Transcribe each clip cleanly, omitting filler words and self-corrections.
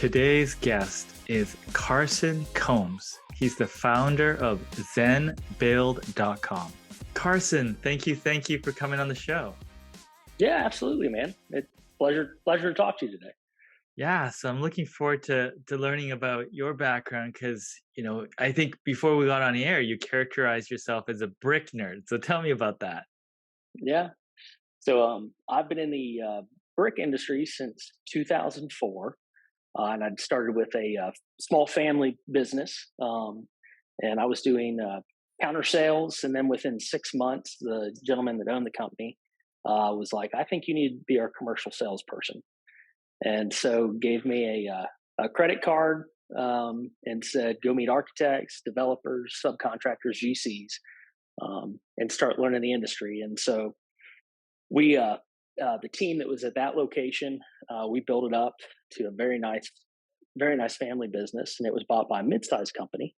Today's guest is Carson Combs. He's the founder of ZenBuild.com. Carson, thank you for coming on the show. Yeah, absolutely, man. It's pleasure to talk to you today. Yeah, so I'm looking forward to learning about your background because, I think before we got on the air, you characterized yourself as a brick nerd. So tell me about that. Yeah. So I've been in the brick industry since 2004, and I'd started with a small family business, and I was doing counter sales. And then within 6 months, the gentleman that owned the company was like, "I think you need to be our commercial salesperson," and so gave me a credit card and said, "Go meet architects, developers, subcontractors, GCs, and start learning the industry." And so we the team that was at that location, we built it up to a very nice family business, and it was bought by a mid-sized company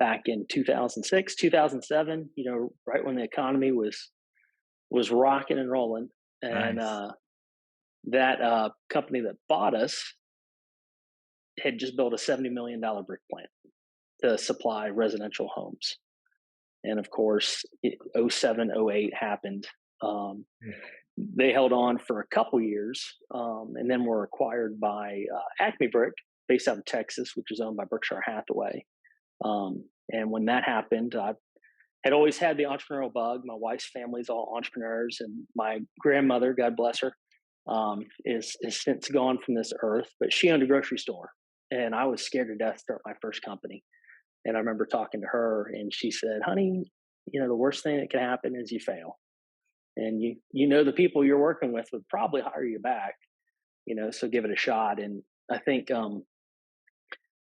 back in 2006 2007, right when the economy was rocking and rolling. And Nice. that company that bought us had just built a $70 million brick plant to supply residential homes. And of course, 07, 08 happened. Um, Yeah. they held on for a couple years, and then were acquired by Acme Brick, based out of Texas, which is owned by Berkshire Hathaway. And when that happened, I had always had the entrepreneurial bug. My wife's family's all entrepreneurs, and my grandmother, God bless her, is since gone from this earth. But she owned a grocery store, and I was scared to death to start my first company. And I remember talking to her, and she said, "Honey, the worst thing that can happen is you fail, and the people you're working with would probably hire you back, so give it a shot." And I think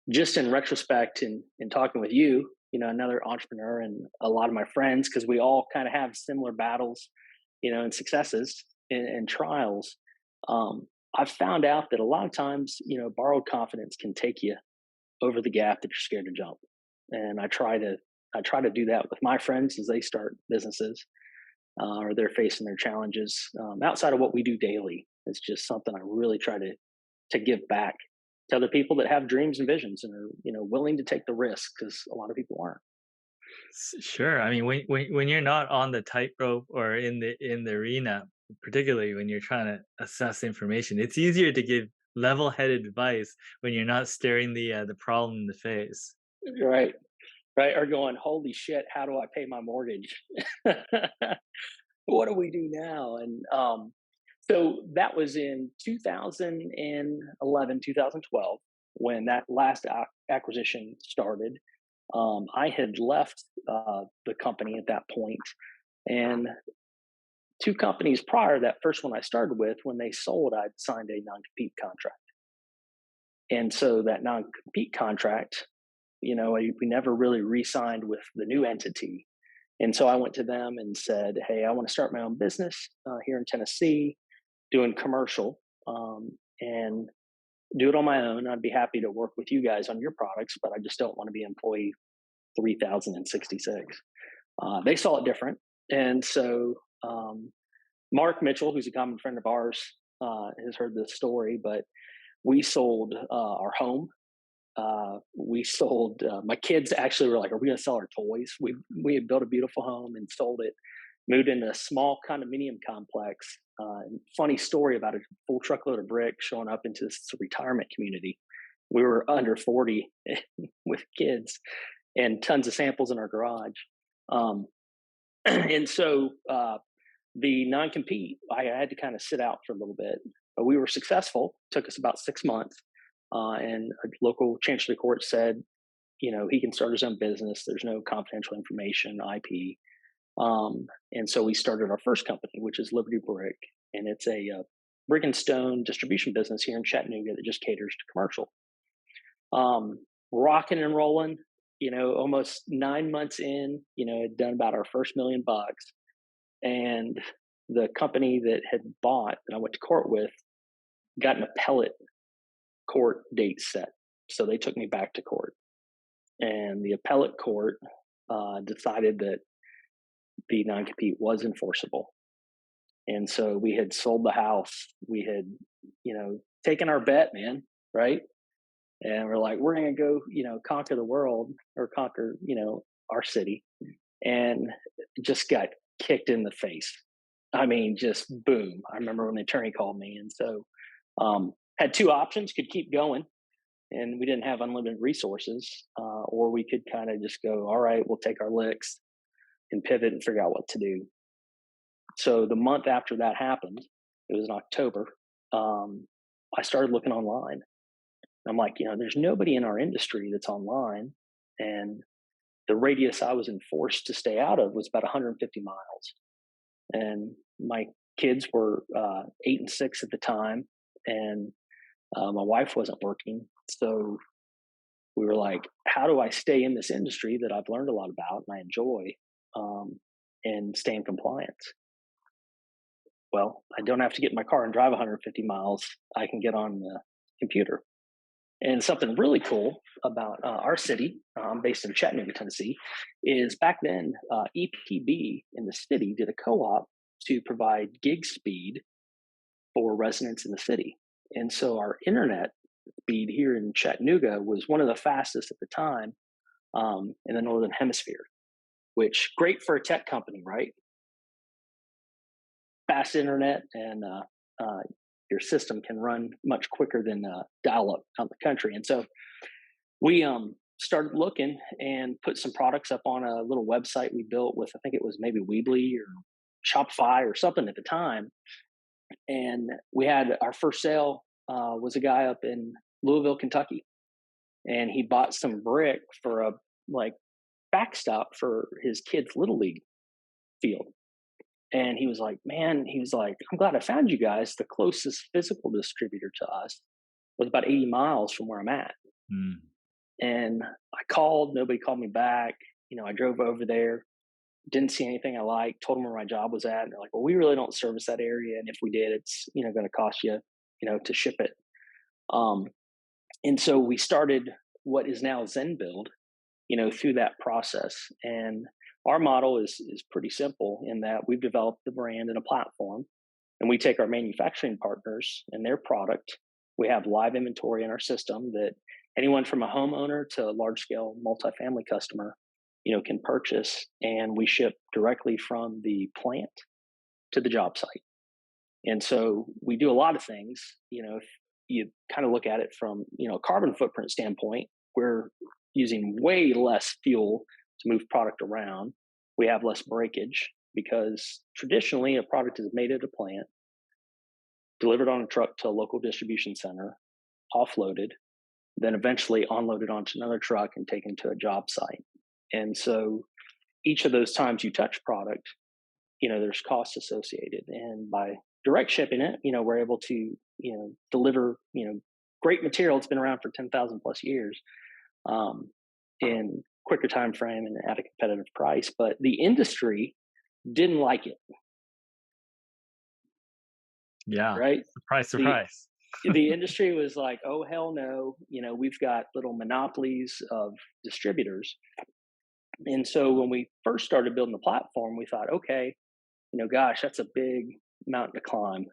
just in retrospect, and in talking with you, another entrepreneur, and a lot of my friends, because we all kind of have similar battles, and successes and trials. I've found out that a lot of times, borrowed confidence can take you over the gap that you're scared to jump. And I try to do that with my friends as they start businesses, or they're facing their challenges, outside of what we do daily. It's just something I really try to give back to other people that have dreams and visions and are willing to take the risk, because a lot of people aren't. Sure. I mean, when you're not on the tightrope or in the arena, particularly when you're trying to assess information, it's easier to give level-headed advice when you're not staring the problem in the face. Right, right. Or going, "Holy shit, how do I pay my mortgage? What do we do now?" And so that was in 2011, 2012, when that last acquisition started. I had left the company at that point, and two companies prior, that first one I started with, when they sold, I'd signed a non-compete contract. And so that non-compete contract, we never really re-signed with the new entity. And so I went to them and said, "Hey, I want to start my own business here in Tennessee, doing commercial, and do it on my own. I'd be happy to work with you guys on your products, but I just don't want to be employee 3066." They saw it different. And so Mark Mitchell, who's a common friend of ours, has heard this story, but we sold our home. We sold, my kids actually were like, "Are we going to sell our toys?" We had built a beautiful home and sold it, moved into a small condominium complex. Funny story about a full truckload of brick showing up into this retirement community. We were under 40 with kids and tons of samples in our garage. Um, and so the non compete, I had to kind of sit out for a little bit, but we were successful. It took us about 6 months. And a local chancery court said, he can start his own business. There's no confidential information, IP. And so we started our first company, which is Liberty Brick, and it's a brick and stone distribution business here in Chattanooga that just caters to commercial. Rocking and rolling, almost 9 months in, had done about our first $1 million, and the company that had bought and I went to court with got an appellate court date set, so they took me back to court, and the appellate court decided that the non-compete was enforceable. And so we had sold the house. We had, taken our bet, man, right? And we're like, we're going to go, conquer the world or conquer, our city. And just got kicked in the face. I mean, just boom. I remember when the attorney called me. And so, had two options: could keep going, and we didn't have unlimited resources, or we could kind of just go, all right, we'll take our licks and pivot and figure out what to do. So the month after that happened, it was in October. Um, I started looking online. I'm like, there's nobody in our industry that's online, and the radius I was enforced to stay out of was about 150 miles. And my kids were 8 and 6 at the time, and my wife wasn't working. So we were like, how do I stay in this industry that I've learned a lot about and I enjoy, um, and stay in compliance? Well, I don't have to get in my car and drive 150 miles. I can get on the computer. And something really cool about our city, based in Chattanooga, Tennessee, is back then EPB in the city did a co-op to provide gig speed for residents in the city. And so our internet speed here in Chattanooga was one of the fastest at the time, in the Northern Hemisphere, which great for a tech company, right? Fast internet, and your system can run much quicker than dial up out in the country. And so we started looking and put some products up on a little website we built with, I think it was maybe Weebly or Shopify or something at the time. And we had our first sale, was a guy up in Louisville, Kentucky, and he bought some brick for a like backstop for his kids' little league field. And he was like, man, he was like, I'm glad I found you guys. The closest physical distributor to us was about 80 miles from where I'm at. Mm. And I called, nobody called me back. I drove over there, didn't see anything I liked, told them where my job was at. And they're like, well, we really don't service that area. And if we did, it's, going to cost you, to ship it. Um, and so we started what is now Zen Build, through that process. And our model is pretty simple in that we've developed the brand and a platform, and we take our manufacturing partners and their product. We have live inventory in our system that anyone from a homeowner to a large scale multifamily customer, can purchase, and we ship directly from the plant to the job site. And so we do a lot of things. If you kind of look at it from, a carbon footprint standpoint, we're using way less fuel to move product around. We have less breakage because traditionally a product is made at a plant, delivered on a truck to a local distribution center, offloaded, then eventually unloaded onto another truck and taken to a job site. And so each of those times you touch product, there's costs associated. And by direct shipping it, we're able to, deliver, great material that's been around for 10,000 plus years, in quicker time frame and at a competitive price. But the industry didn't like it, Yeah. right? Surprise, The surprise. the industry was like, oh hell no, we've got little monopolies of distributors. And so when we first started building the platform, we thought, okay, gosh, that's a big mountain to climb,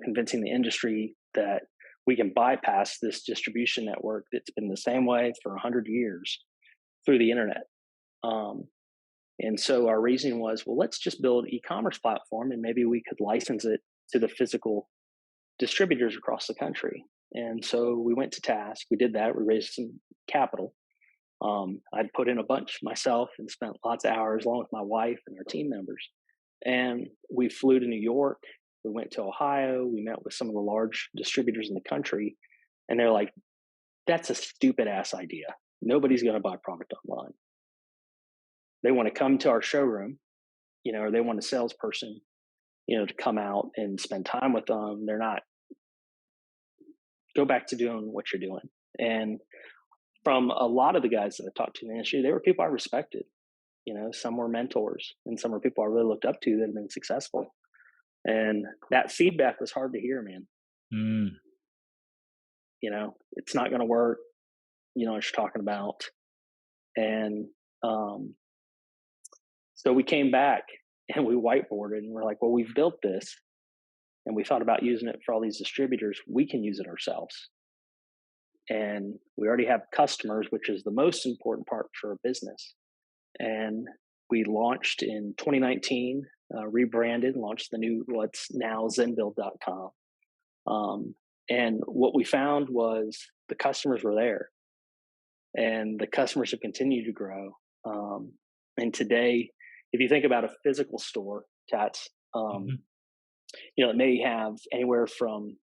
convincing the industry that we can bypass this distribution network that's been the same way for 100 years through the internet. Um, and so our reasoning was, well, let's just build an e-commerce platform and maybe we could license it to the physical distributors across the country. And so we went to task. We did that. We raised some capital. I'd put in a bunch myself and spent lots of hours along with my wife and our team members. And we flew to New York. We went to Ohio. We met with some of the large distributors in the country. And they're like, that's a stupid ass idea. Nobody's going to buy product online. They want to come to our showroom, or they want a salesperson, to come out and spend time with them. They're not, go back to doing what you're doing. And from a lot of the guys that I talked to in the industry, they were people I respected. Some were mentors and some were people I really looked up to that have been successful. And that feedback was hard to hear, man. Mm. It's not going to work. What you're talking about. And so we came back and we whiteboarded and we're like, well, we've built this and we thought about using it for all these distributors. We can use it ourselves. and we already have customers, which is the most important part for a business. And we launched in 2019, rebranded, launched the new what's now zenbuild.com. Um, and what we found was the customers were there, and the customers have continued to grow. Um, and today, if you think about a physical store, Tats, Mhm. it may have anywhere from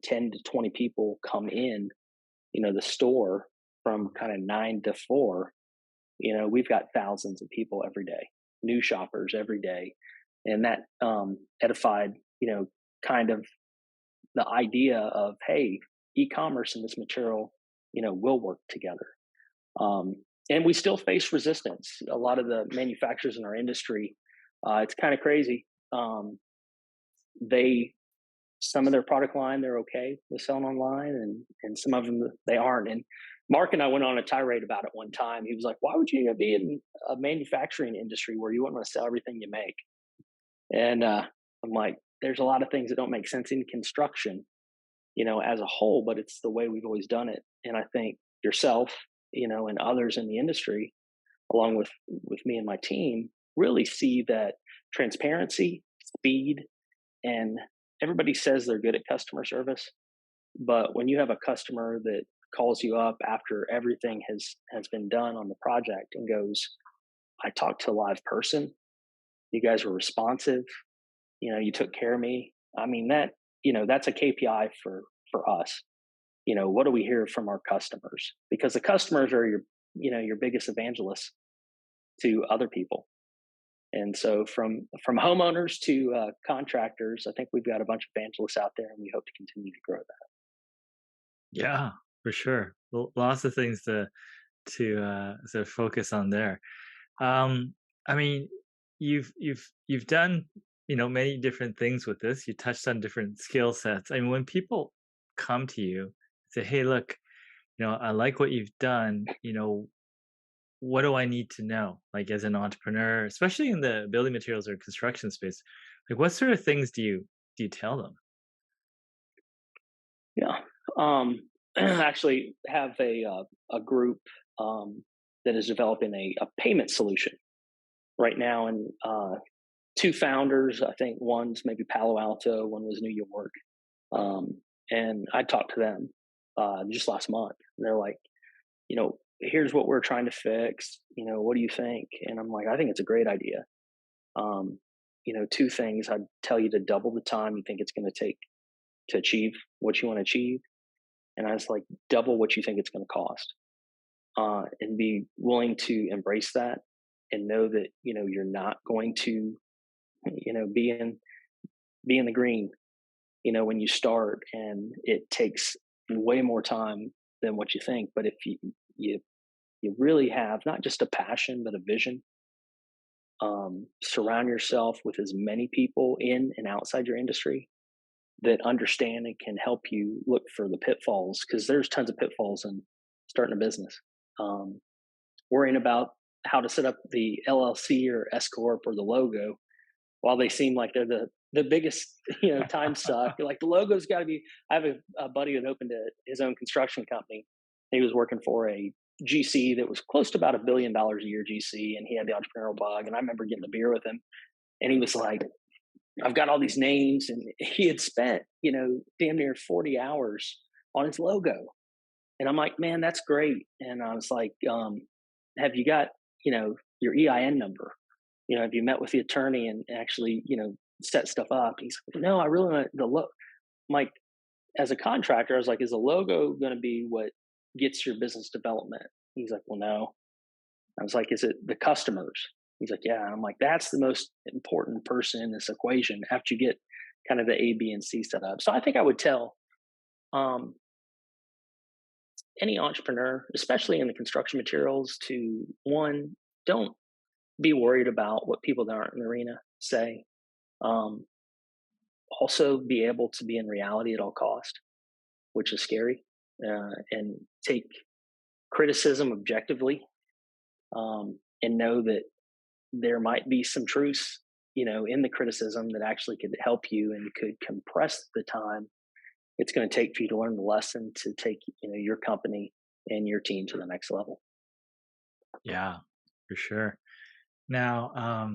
10 to 20 people come in, the store from kind of 9 to 4. We've got thousands of people every day, new shoppers every day, and that edified, kind of the idea of, hey, e-commerce and this material, will work together. Um, and we still face resistance. A lot of the manufacturers in our industry, it's kind of crazy. They Some of their product line they're okay with selling online, and some of them they aren't. And Mark and I went on a tirade about it one time. He was like, "Why would you be in a manufacturing industry where you want to sell everything you make?" And I'm like, "There's a lot of things that don't make sense in construction, as a whole, but it's the way we've always done it." And I think yourself, and others in the industry, along with me and my team, really see that transparency, speed, and everybody says they're good at customer service, but when you have a customer that calls you up after everything has been done on the project and goes, "I talked to a live person. You guys were responsive. You took care of me." I mean, that's a KPI for us. What do we hear from our customers? Because the customers are your biggest evangelists to other people. And so from homeowners to contractors, I think we've got a bunch of evangelists out there, and we hope to continue to grow that. Yeah, for sure. Lots of things to focus on there. I mean, you've done many different things with this. You touched on different skill sets. I mean, when people come to you, say, "Hey, look, I like what you've done. What do I need to know?" Like as an entrepreneur, especially in the building materials or construction space, like what sort of things do you tell them? Yeah. Actually have a group that is developing a payment solution right now, and two founders. I think one's maybe Palo Alto, one was New York. And I talked to them just last month. And they're like, here's what we're trying to fix. What do you think? And I'm like, I think it's a great idea. Um, two things. I'd tell you to double the time you think it's going to take to achieve what you want to achieve. And I was like, double what you think it's going to cost, and be willing to embrace that and know that, you're not going to, be in the green, when you start, and it takes way more time than what you think. But if you, you really have not just a passion, but a vision, surround yourself with as many people in and outside your industry that understand and can help you look for the pitfalls, because there's tons of pitfalls in starting a business. Um, Worrying about how to set up the LLC or S corp or the logo, while they seem like they're the biggest time suck. Like the logo's got to be. I have a buddy that opened his own construction company. He was working for a GC that was close to about $1 billion a year GC, and he had the entrepreneurial bug. And I remember getting a beer with him, and he was like, I've got all these names, and he had spent, damn near 40 hours on his logo. And I'm like, man, that's great. And I was like, have you got, your EIN number? Have you met with the attorney and actually, set stuff up? He's like, no, I really want the look. I'm like, as a contractor, I was like, is the logo going to be what gets your business development? He's like, well, no. I was like, is it the customers? He's like, yeah. And I'm like, that's the most important person in this equation after you get kind of the A, B, and C set up. So I think I would tell um, any entrepreneur, especially in the construction materials, to one, don't be worried about what people that aren't in the arena say. Um, Also, be able to be in reality at all cost, which is scary, and take criticism objectively, and know that there might be some truths, in the criticism that actually could help you and could compress the time it's going to take for you to learn the lesson to take, your company and your team to the next level. Yeah, for sure. Now,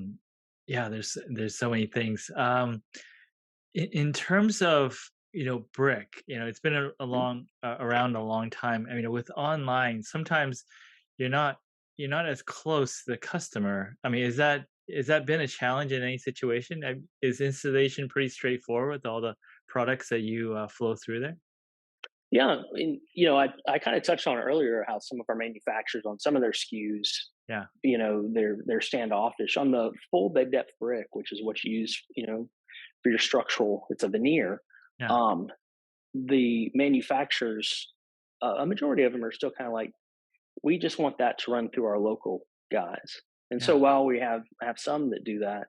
yeah, there's so many things. In terms of brick, it's been a long around a long time. I mean, with online, sometimes you're not you're not as close to the customer. I mean, is that been a challenge in any situation? Is installation pretty straightforward with all the products that you flow through there? Yeah, and I kind of touched on earlier how some of our manufacturers on some of their SKUs, Yeah, they're standoffish on the full bed depth brick, which is what you use, for your structural. It's a veneer. yeah, Um, the manufacturers, a majority of them are still kind of like, we just want that to run through our local guys. And so yeah, while we have some that do that,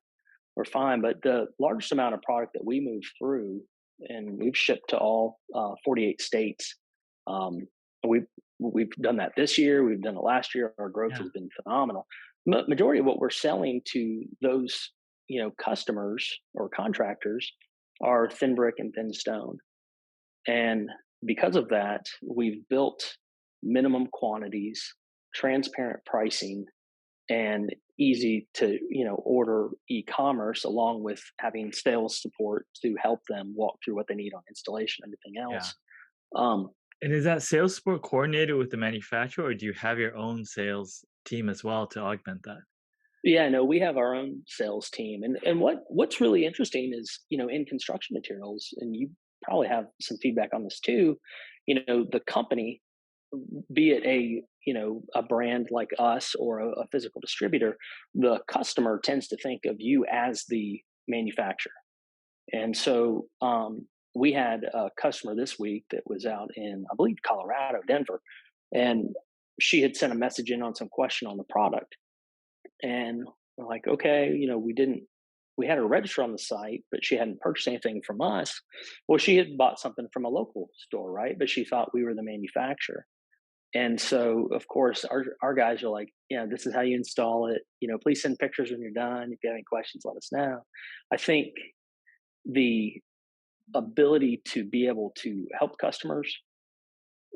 we're fine. But the largest amount of product that we move through, and we've shipped to all 48 states. Um, we've done that this year. We've done it last year. Our growth yeah, has been phenomenal. Majority of what we're selling to those customers or contractors are thin brick and thin stone, and because of that, we've built minimum quantities, transparent pricing, and easy to order e-commerce, along with having sales support to help them walk through what they need on installation and everything yeah. else. um, And is that sales support coordinated with the manufacturer, or do you have your own sales team as well to augment that? yeah, no, we have our own sales team, and what's really interesting is, in construction materials, and you probably have some feedback on this too. The company, be it a brand like us or a physical distributor, the customer tends to think of you as the manufacturer. And so, we had a customer this week that was out in, I believe, Colorado, Denver, and she had sent a message in on some question on the product. And we're like, okay, we had her register on the site, but she hadn't purchased anything from us. Well, she had bought something from a local store, right? But she thought we were the manufacturer. And so, of course, our guys are like, yeah, this is how you install it. Please send pictures when you're done. If you have any questions, let us know. I think the ability to be able to help customers,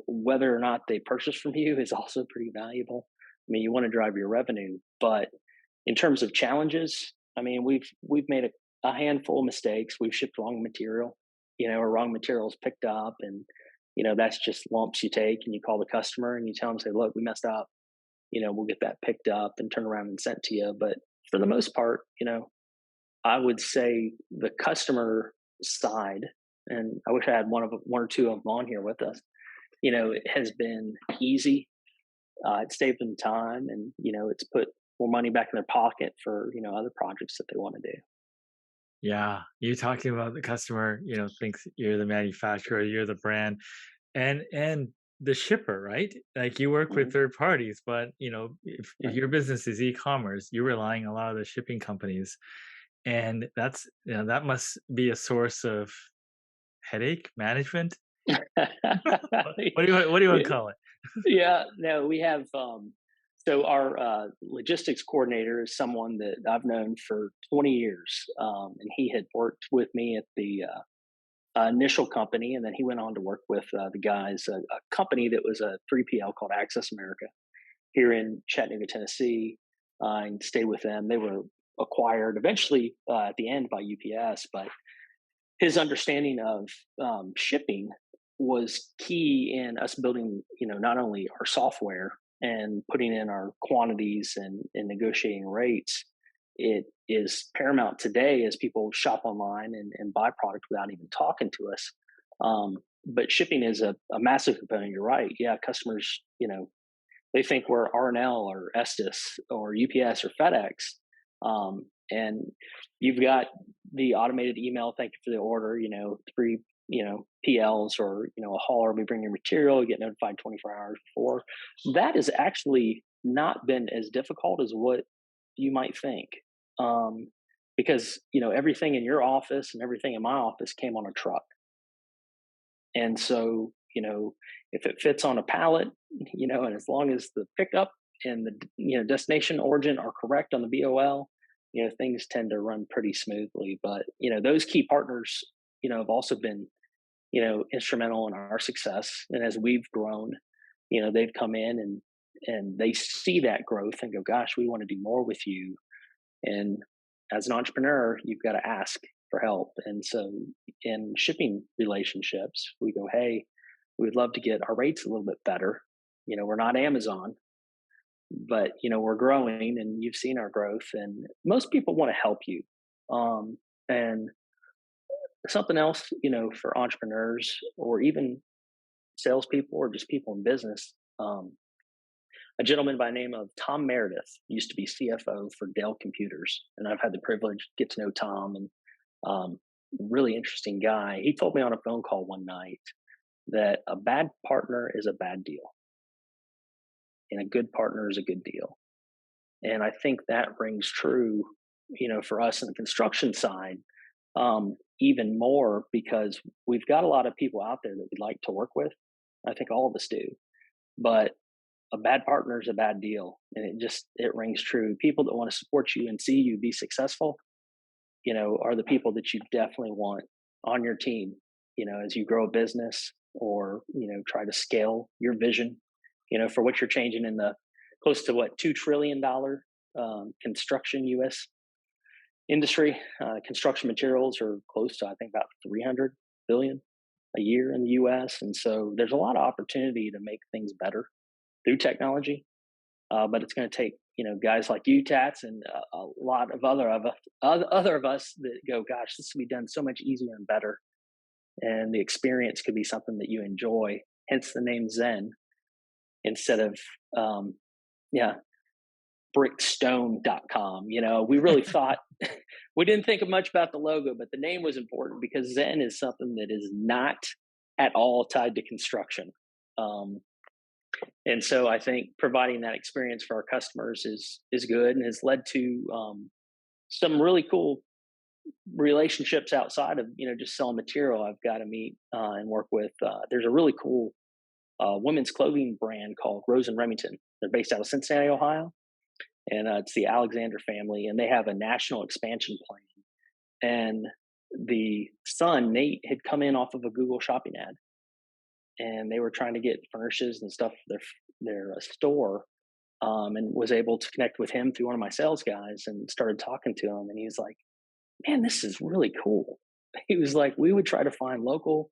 whether or not they purchase from you, is also pretty valuable. I mean, you want to drive your revenue, but in terms of challenges, I mean, we've made a handful of mistakes. We've shipped wrong material, or wrong materials picked up, and that's just lumps you take, and you call the customer and you tell them, say, look, we messed up. We'll get that picked up and turn around and sent to you. But for the most part, I would say the customer side, and I wish I had one or two of them on here with us. It has been easy. It's saved them time, and it's put more money back in their pocket for other projects that they want to do. Yeah, you talking about the customer, thinks you're the manufacturer, you're the brand, and the shipper, right? Like you work with Mhm. third parties, but if Right. your business is e-commerce, you're relying on a lot of the shipping companies, and that must be a source of headache management. What do you want Yeah, to call it? yeah, no, we have. So our logistics coordinator is someone that I've known for 20 years, and he had worked with me at the initial company, and then he went on to work with the guys, a company that was a 3PL called Access America here in Chattanooga, Tennessee, and stayed with them. They were acquired eventually at the end by UPS, but his understanding of shipping was key in us building, not only our software and putting in our quantities and negotiating rates. It is paramount today as people shop online and buy product without even talking to us. But shipping is a massive component. You're right. Yeah, customers, they think we're R&L or Estes or UPS or FedEx. And you've got the automated email, thank you for the order, three, PLs, or, a hauler, we bring your material, you get notified 24 hours before. That has actually not been as difficult as what you might think. Um, because, everything in your office and everything in my office came on a truck. And so, if it fits on a pallet, and as long as the pickup and the destination origin are correct on the BOL, things tend to run pretty smoothly. But those key partners, have also been instrumental in our success. And as we've grown, they've come in and they see that growth and go, gosh, we want to do more with you. And as an entrepreneur, you've got to ask for help. And so in shipping relationships, we go, hey, we'd love to get our rates a little bit better. We're not Amazon, but we're growing and you've seen our growth and most people want to help you. And something else, for entrepreneurs or even salespeople or just people in business, a gentleman by the name of Tom Meredith used to be CFO for Dell Computers, and I've had the privilege to get to know Tom, and really interesting guy. He told me on a phone call one night that a bad partner is a bad deal, and a good partner is a good deal. And I think that rings true, for us in the construction side, even more because we've got a lot of people out there that we'd like to work with. I think all of us do, but a bad partner is a bad deal, and it rings true. People that want to support you and see you be successful, are the people that you definitely want on your team. As you grow a business or try to scale your vision, for what you're changing in the close to what $2 trillion construction U.S. industry. Construction materials are close to I think about 300 billion a year in the U.S. And so there's a lot of opportunity to make things better through technology. But it's going to take guys like you, Tats, and a lot of other of us that go, gosh, this could be done so much easier and better, and the experience could be something that you enjoy. Hence the name Zen instead of yeah brickstone.com. We really thought we didn't think much about the logo, but the name was important because Zen is something that is not at all tied to construction. And so I think providing that experience for our customers is good and has led to some really cool relationships outside of just selling material. I've got to meet and work with. There's a really cool women's clothing brand called Rose and Remington. They're based out of Cincinnati, Ohio, and it's the Alexander family, and they have a national expansion plan. And the son Nate had come in off of a Google shopping ad, and they were trying to get furnishes and stuff for their store, and was able to connect with him through one of my sales guys and started talking to him. And he was like, man, this is really cool. He was like, we would try to find local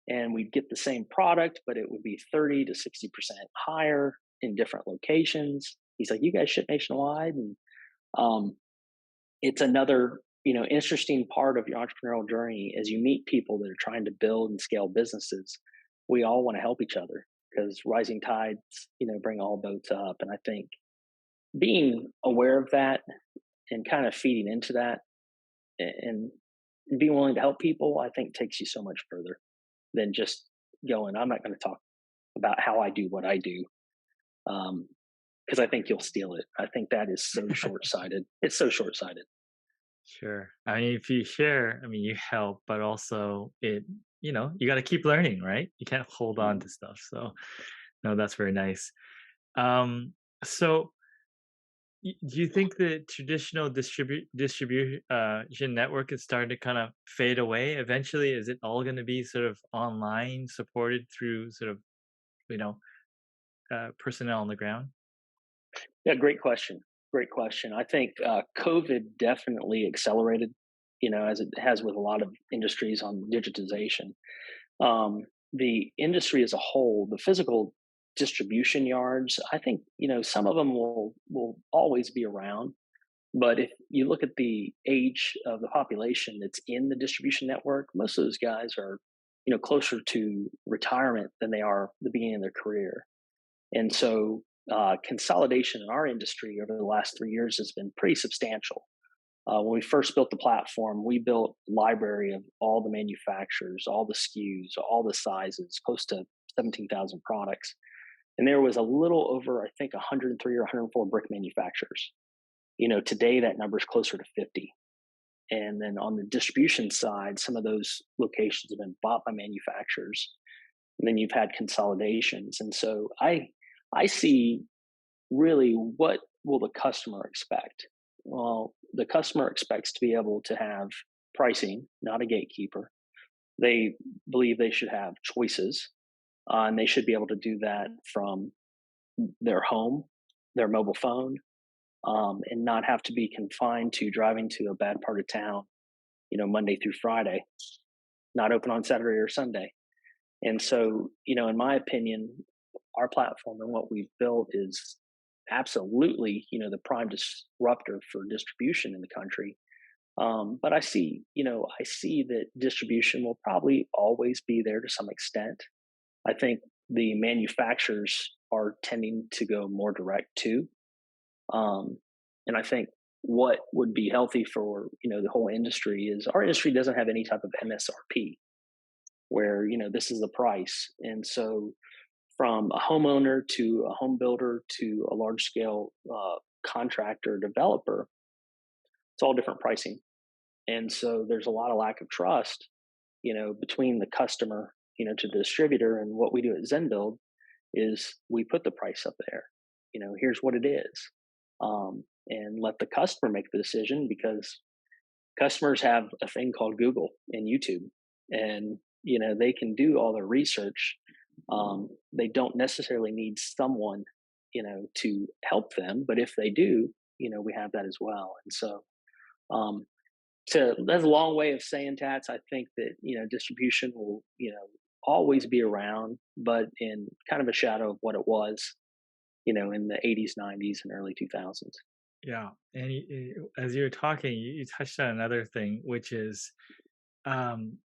and we'd get the same product, but it would be 30 to 60% higher in different locations. He's like, you guys ship nationwide. And it's another, interesting part of your entrepreneurial journey as you meet people that are trying to build and scale businesses. We all want to help each other because rising tides, bring all boats up. And I think being aware of that and kind of feeding into that and being willing to help people, I think takes you so much further than just going, I'm not going to talk about how I do what I do. Because I think you'll steal it. I think that is so short sighted. It's so short sighted. Sure. I mean, if you share, I mean, you help, but also you got to keep learning, right? You can't hold on to stuff. So, no, that's very nice. So, do you think the traditional distribution network is starting to kind of fade away? Eventually, is it all going to be sort of online, supported through sort of you know personnel on the ground? Yeah, great question. Great question. I think COVID definitely accelerated, as it has with a lot of industries on digitization. The industry as a whole, the physical distribution yards, I think some of them will always be around. But if you look at the age of the population that's in the distribution network, most of those guys are closer to retirement than they are the beginning of their career. And so consolidation in our industry over the last 3 years has been pretty substantial. When we first built the platform, we built a library of all the manufacturers, all the SKUs, all the sizes, close to 17,000 products. And there was a little over, I think, 103 or 104 brick manufacturers. Today that number is closer to 50. And then on the distribution side, some of those locations have been bought by manufacturers. And then you've had consolidations. And so I see really what will the customer expect? Well, the customer expects to be able to have pricing, not a gatekeeper, They believe they should have choices, and they should be able to do that from their home, their mobile phone, and not have to be confined to driving to a bad part of town, Monday through Friday, not open on Saturday or Sunday. And so, in my opinion, our platform and what we've built is absolutely, the prime disruptor for distribution in the country. But I see that distribution will probably always be there to some extent. I think the manufacturers are tending to go more direct too. Um, and I think what would be healthy for the whole industry is our industry doesn't have any type of MSRP where this is the price, and so from a homeowner to a home builder to a large scale contractor developer, it's all different pricing, and so there's a lot of lack of trust between the customer to the distributor. And what we do at ZenBuild is we put the price up there. Here's what it is, and let the customer make the decision, because customers have a thing called Google and YouTube, and they can do all their research. They don't necessarily need someone to help them, but if they do, we have that as well. And so, um, that's a long way of saying, Tats, I think that distribution will always be around, but in kind of a shadow of what it was in the 80s, 90s, and early 2000s. Yeah, and as you were talking, you touched on another thing, which is um,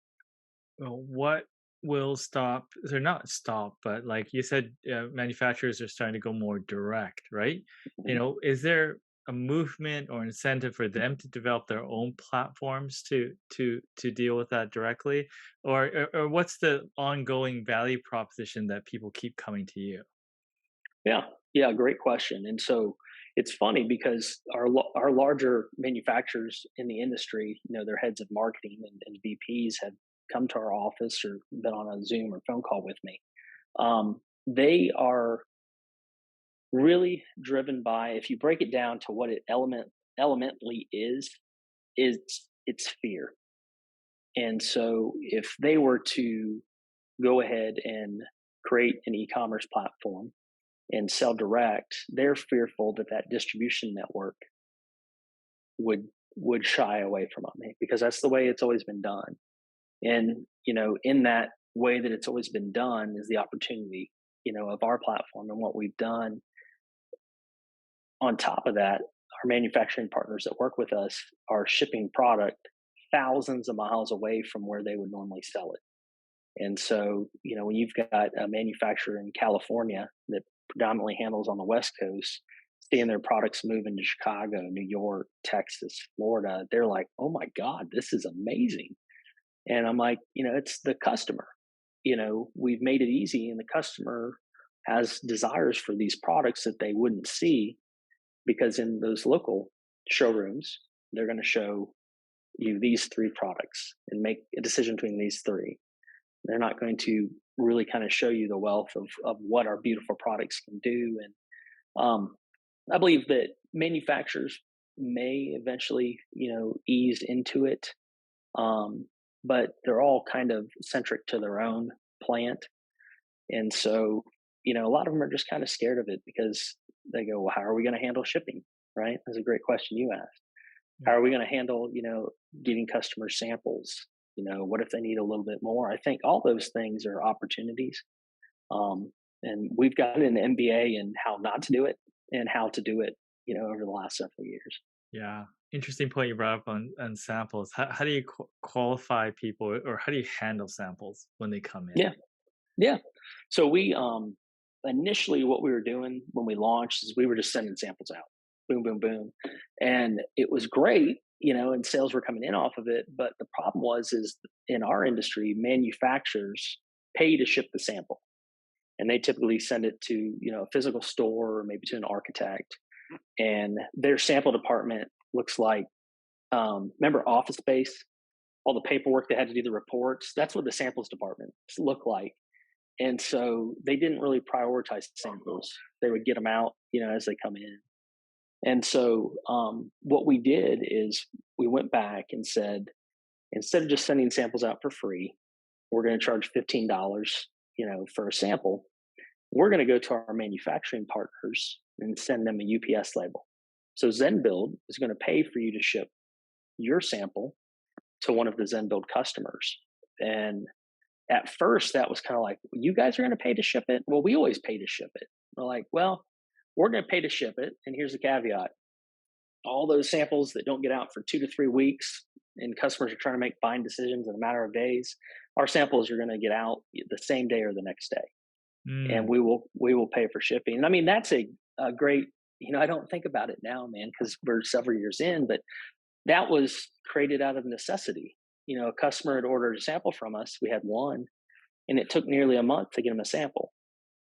well, what will stop, or not stop, but like you said, manufacturers are starting to go more direct, right? Is there a movement or incentive for them to develop their own platforms to deal with that directly, or what's the ongoing value proposition that people keep coming to you? Yeah, yeah, great question. And so it's funny because our larger manufacturers in the industry, their heads of marketing and VPs have come to our office or been on a Zoom or phone call with me. They are really driven by, if you break it down to what it elementally is it's fear. And so if they were to go ahead and create an e-commerce platform and sell direct, they're fearful that that distribution network would would shy away from it, because that's the way it's always been done. And in that way that it's always been done is the opportunity of our platform and what we've done. On top of that, our manufacturing partners that work with us are shipping product thousands of miles away from where they would normally sell it. And so, when you've got a manufacturer in California that predominantly handles on the West Coast, seeing their products move into Chicago, New York, Texas, Florida, they're like, oh my God, this is amazing. And I'm like, it's the customer. We've made it easy, and the customer has desires for these products that they wouldn't see, because in those local showrooms, they're going to show you these three products and make a decision between these three. They're not going to really kind of show you the wealth of what our beautiful products can do. And I believe that manufacturers may eventually, ease into it, but they're all kind of centric to their own plant. And so, a lot of them are just kind of scared of it, because they go, well, how are we going to handle shipping? Right? That's a great question you asked. How Yeah. are we going to handle, giving customers samples? What if they need a little bit more? I think all those things are opportunities. And we've gotten an MBA in how not to do it and how to do it, over the last several years. Yeah, interesting point you brought up on samples. How do you qualify people, or how do you handle samples when they come in? Yeah. Yeah. So we initially, what we were doing when we launched is we were just sending samples out. Boom, boom, boom. And it was great, and sales were coming in off of it. But the problem is in our industry, manufacturers pay to ship the sample. And they typically send it to, a physical store or maybe to an architect. And their sample department looks like, remember Office Space, all the paperwork they had to do the reports. That's what the samples department looked like. And so they didn't really prioritize samples. They would get them out, as they come in. And so what we did is we went back and said, instead of just sending samples out for free, we're going to charge $15, for a sample. We're going to go to our manufacturing partners and send them a UPS label. So ZenBuild is going to pay for you to ship your sample to one of the ZenBuild customers. And at first, that was kind of like, you guys are going to pay to ship it? Well, we always pay to ship it. We're like, well, we're going to pay to ship it. And here's the caveat: all those samples that don't get out for 2 to 3 weeks and customers are trying to make buying decisions in a matter of days, our samples are going to get out the same day or the next day. And Mm, we will pay for shipping. And I mean, that's a great, I don't think about it now, man, because we're several years in, but that was created out of necessity. A customer had ordered a sample from us. We had one, and it took nearly a month to get them a sample.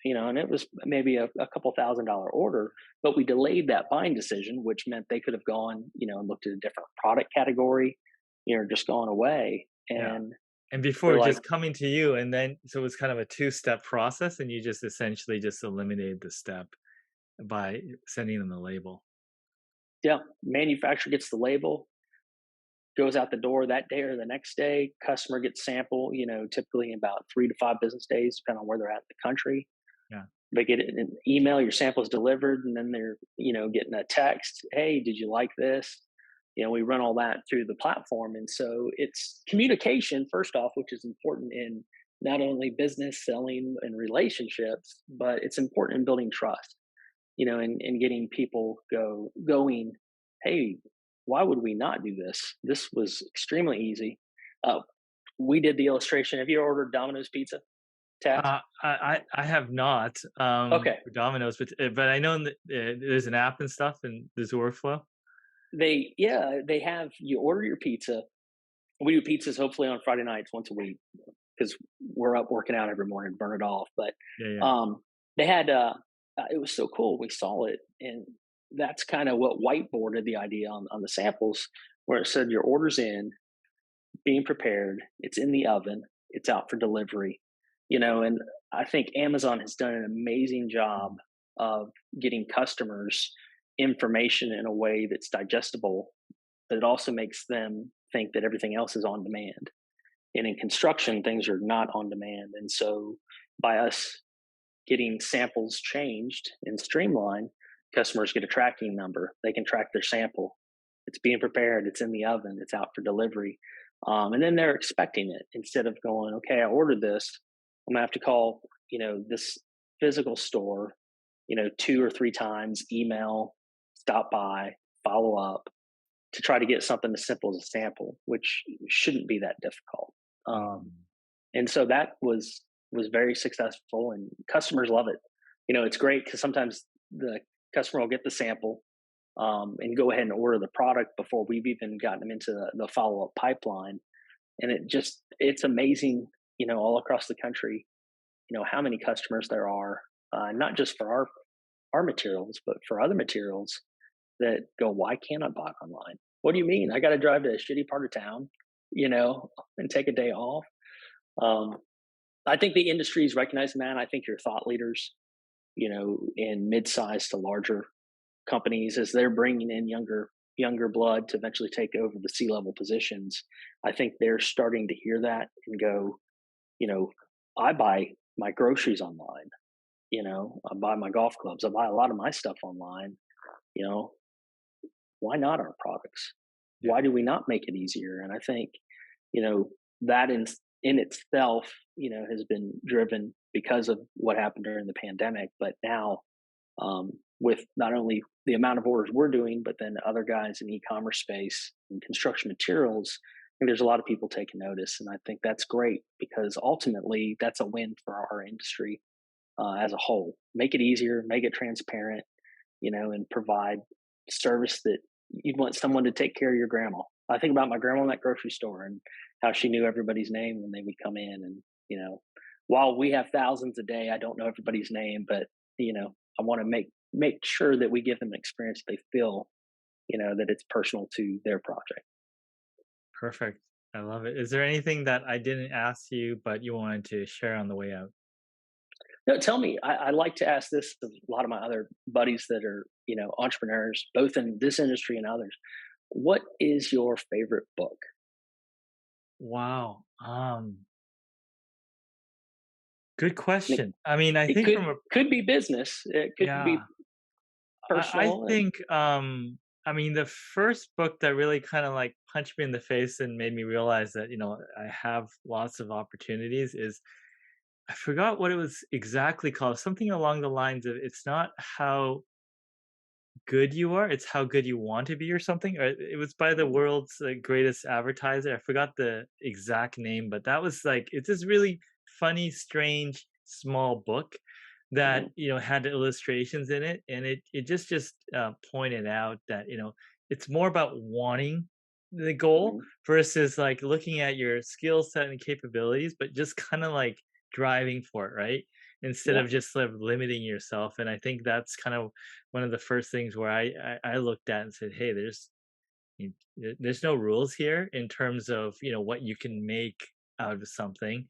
And it was maybe a couple $1,000 order, but we delayed that buying decision, which meant they could have gone, and looked at a different product category, just gone away. yeah. And And we're before like, just coming to you, and then so it was kind of a two-step process, and you just essentially just eliminated the step by sending them the label. yeah, manufacturer gets the label, goes out the door that day or the next day. Customer gets sample, typically in about 3 to 5 business days, depending on where they're at in the country. Yeah. They get it in an email, your sample is delivered, and then they're, getting a text, hey, did you like this? We run all that through the platform. And so it's communication, first off, which is important in not only business, selling, and relationships, but it's important in building trust, and getting people going, hey, why would we not do this? This was extremely easy. Uh, we did the illustration. Have you ordered Domino's pizza, Tats? I have not, Okay. for Domino's, but I know that, there's an app and stuff and there's a workflow? They have, you order your pizza. We do pizzas hopefully on Friday nights once a week because we're up working out every morning to burn it off. But Yeah, yeah. um, they had, it was so cool. We saw it, and that's kind of what whiteboarded the idea on the samples, where it said your order's in, being prepared, it's in the oven, it's out for delivery. And I think Amazon has done an amazing job Mm, of getting customers information in a way that's digestible, but it also makes them think that everything else is on demand. And in construction, things are not on demand. And so by us getting samples changed and streamlined, customers get a tracking number. They can track their sample. It's being prepared, it's in the oven, it's out for delivery. And then they're expecting it instead of going, okay, I ordered this. I'm gonna have to call, this physical store, 2 or 3 times, email, stop by, follow up to try to get something as simple as a sample, which shouldn't be that difficult. Um, mm. and so that was very successful, and customers love it. It's great because sometimes the customer will get the sample, and go ahead and order the product before we've even gotten them into the follow up pipeline. And it's amazing, all across the country, how many customers there are, not just for our materials, but for other materials that go, why can't I buy it online? What do you mean? I got to drive to a shitty part of town, and take a day off. Um, I think the industry is recognizing that. I think your thought leaders, in mid-sized to larger companies, as they're bringing in younger blood to eventually take over the C-level positions, I think they're starting to hear that and go, you know, I buy my groceries online. I buy my golf clubs. I buy a lot of my stuff online. You know, why not our products? Yeah. Why do we not make it easier? And I think, that in itself, has been driven because of what happened during the pandemic. But now, with not only the amount of orders we're doing, but then other guys in e-commerce space and construction materials, I think there's a lot of people taking notice, and I think that's great because ultimately that's a win for our industry as a whole. Make it easier, make it transparent, and provide service that you'd want someone to take care of your grandma. I think about my grandma in that grocery store and how she knew everybody's name when they would come in. And, while we have thousands a day, I don't know everybody's name, but, I want to make sure that we give them an experience they feel, that it's personal to their project. Perfect. I love it. Is there anything that I didn't ask you, but you wanted to share on the way out? No, tell me. I like to ask this of a lot of my other buddies that are, entrepreneurs, both in this industry and others. What is your favorite book? Wow. Good And question. I mean, I it think could from a could be business, it could yeah, be I personal, and think, I mean, the first book that really kind of like punched me in the face and made me realize that, I have lots of opportunities is I forgot what it was exactly called. Something along the lines of it's not how good you are, it's how good you want to be or something. Or it was by the mhm, world's greatest advertiser. I forgot the exact name, but that was like it's this really funny, strange, small book that mhm, had illustrations in it, and it just pointed out that it's more about wanting the goal mhm. versus like looking at your skill set and capabilities, but just kind of like driving for it, right? Instead Yeah, of just sort of limiting yourself. And I think that's kind of one of the first things where I looked at and said, "Hey, there's no rules here in terms of what you can make out of something,"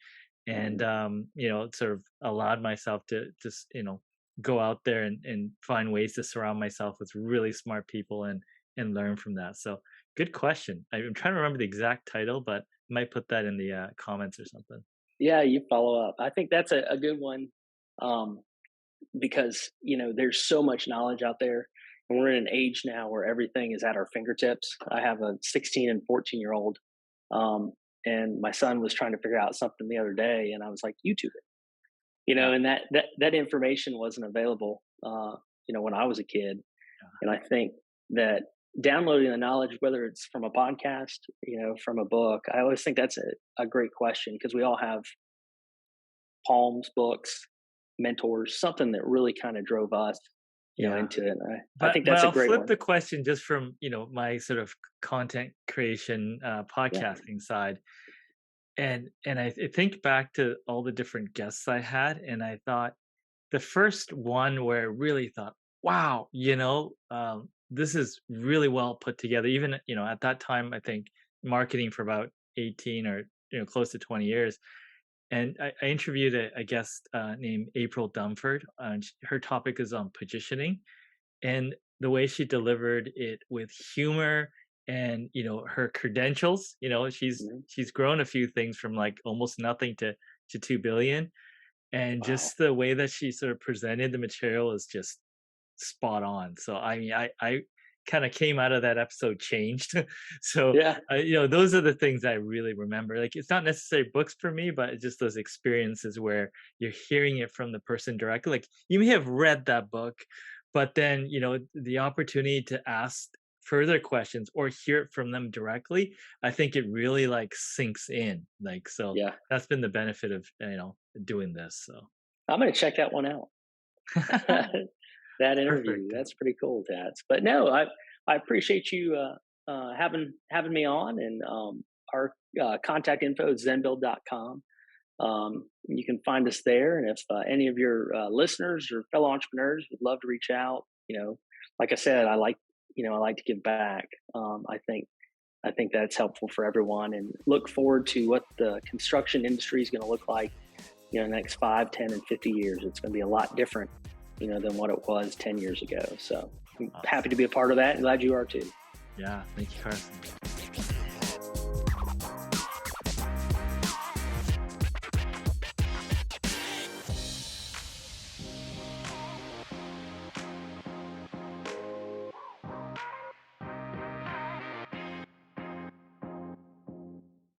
and mhm, sort of allowed myself to just go out there and find ways to surround myself with really smart people and learn from that. So good question. I'm trying to remember the exact title, but I might put that in the comments or something. yeah, you follow up. I think that's a good one, um, because, there's so much knowledge out there, and we're in an age now where everything is at our fingertips. I have a 16 and 14-year-old, um, and my son was trying to figure out something the other day, and I was like, "YouTube it," Yeah, and that information wasn't available, when I was a kid. And I think that downloading the knowledge, whether it's from a podcast, from a book, I always think that's a great question, because we all have palms, books, mentors, something that really kind of drove us, yeah. into it. And I But think but that's a I'll great flip one. the question just from, my sort of content creation, Yeah. podcasting side. And I think back to all the different guests I had, and I thought the first one where I really thought, wow, this is really well put together. Even, at that time, I think marketing for about 18 or, close to 20 years. And I interviewed a guest named April Dunford. Her topic is on positioning, and the way she delivered it with humor and her credentials, Mhm. she's grown a few things from like almost nothing to 2 billion, and Wow. just the way that she sort of presented the material is just spot on. So I mean, I kind of came out of that episode changed. So Yeah. those are the things I really remember. Like it's not necessarily books for me, but it's just those experiences where you're hearing it from the person directly. Like you may have read that book, but then the opportunity to ask further questions or hear it from them directly, I think it really like sinks in. Like so Yeah. that's been the benefit of doing this. So I'm going to check that one out. That interview. perfect. That's pretty cool, Tats. But no, I appreciate you having me on, and our contact info is zenbuild.com. You can find us there, and if any of your listeners or fellow entrepreneurs would love to reach out, like I said, I like to give back. I think that's helpful for everyone, and look forward to what the construction industry is going to look like, the next 5, 10, and 50 years. It's going to be a lot different, than what it was 10 years ago. So I'm happy Awesome. to be a part of that, and glad you are too. Yeah. Thank you, Carson.